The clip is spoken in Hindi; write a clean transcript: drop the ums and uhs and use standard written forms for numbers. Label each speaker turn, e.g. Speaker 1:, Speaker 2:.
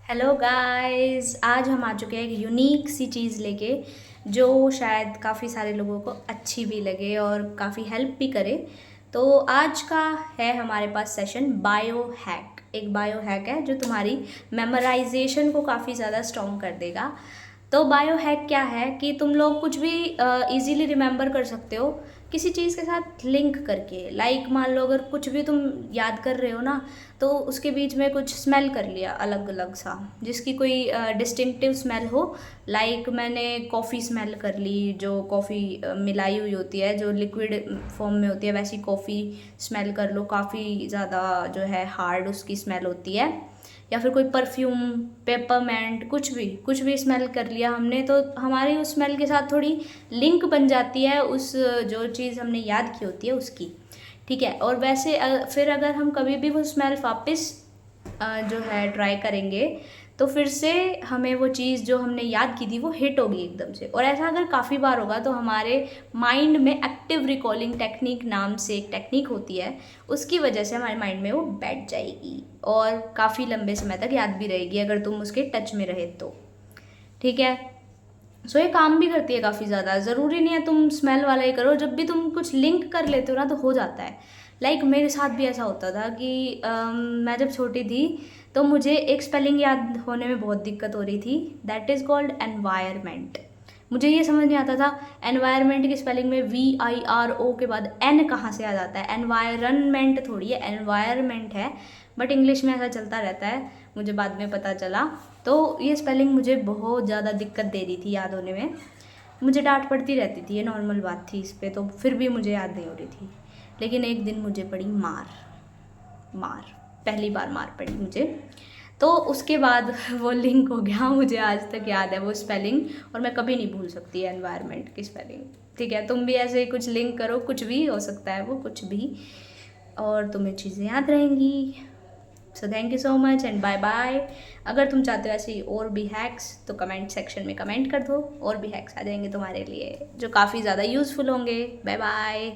Speaker 1: हेलो गाइस, आज हम आ चुके हैं एक यूनिक सी चीज़ लेके जो शायद काफ़ी सारे लोगों को अच्छी भी लगे और काफ़ी हेल्प भी करे। तो आज का है हमारे पास सेशन बायो हैक। एक बायो हैक है जो तुम्हारी मेमोराइजेशन को काफ़ी ज़्यादा स्ट्रॉन्ग कर देगा। तो बायो हैक क्या है कि तुम लोग कुछ भी इजीली रिमेंबर कर सकते हो किसी चीज़ के साथ लिंक करके। लाइक मान लो अगर कुछ भी तुम याद कर रहे हो ना, तो उसके बीच में कुछ स्मेल कर लिया अलग अलग सा, जिसकी कोई डिस्टिंक्टिव स्मेल हो। लाइक मैंने कॉफ़ी स्मेल कर ली, जो कॉफ़ी मिलाई हुई होती है, जो लिक्विड फॉर्म में होती है, वैसी कॉफ़ी स्मेल कर लो। काफ़ी ज़्यादा जो है हार्ड उसकी स्मेल होती है। या फिर कोई परफ्यूम, पेपरमेंट, कुछ भी स्मेल कर लिया हमने, तो हमारी उस स्मेल के साथ थोड़ी लिंक बन जाती है उस जो चीज़ हमने याद की होती है उसकी। ठीक है। और वैसे फिर अगर हम कभी भी वो स्मेल वापस जो है ट्राई करेंगे, तो फिर से हमें वो चीज़ जो हमने याद की थी वो हिट होगी एकदम से। और ऐसा अगर काफ़ी बार होगा तो हमारे माइंड में एक्टिव रिकॉलिंग टेक्निक नाम से एक टेक्निक होती है, उसकी वजह से हमारे माइंड में वो बैठ जाएगी और काफ़ी लंबे समय तक याद भी रहेगी अगर तुम उसके टच में रहे तो। ठीक है। सो ये काम भी करती है काफ़ी ज़्यादा। ज़रूरी नहीं है तुम स्मेल वाला ही करो, जब भी तुम कुछ लिंक कर लेते हो ना तो हो जाता है। लाइक मेरे साथ भी ऐसा होता था कि मैं जब छोटी थी तो मुझे एक स्पेलिंग याद होने में बहुत दिक्कत हो रही थी। That is called environment. मुझे ये समझ नहीं आता था एनवायरमेंट की स्पेलिंग में VIRO के बाद एन कहाँ से आ जाता है। एनवायरनमेंट थोड़ी है, एनवायरमेंट है। बट इंग्लिश में ऐसा चलता रहता है, मुझे बाद में पता चला। तो ये स्पेलिंग मुझे बहुत ज़्यादा दिक्कत दे रही थी याद होने में। मुझे डांट पड़ती रहती थी, ये नॉर्मल बात थी इस पे, तो फिर भी मुझे याद नहीं हो रही थी। लेकिन एक दिन मुझे पड़ी मार। मार, पहली बार मार पड़ी मुझे। तो उसके बाद वो लिंक हो गया, मुझे आज तक याद है वो स्पेलिंग। और मैं कभी नहीं भूल सकती एनवायरनमेंट की स्पेलिंग। ठीक है, तुम भी ऐसे ही कुछ लिंक करो, कुछ भी हो सकता है वो, कुछ भी, और तुम्हें चीज़ें याद रहेंगी। So thank you so much and bye bye. अगर तुम चाहते हो ऐसी और भी हैक्स तो कमेंट सेक्शन में कमेंट कर दो, और भी हैक्स आ जाएंगे तुम्हारे लिए जो काफ़ी ज़्यादा यूज़फुल होंगे। Bye bye.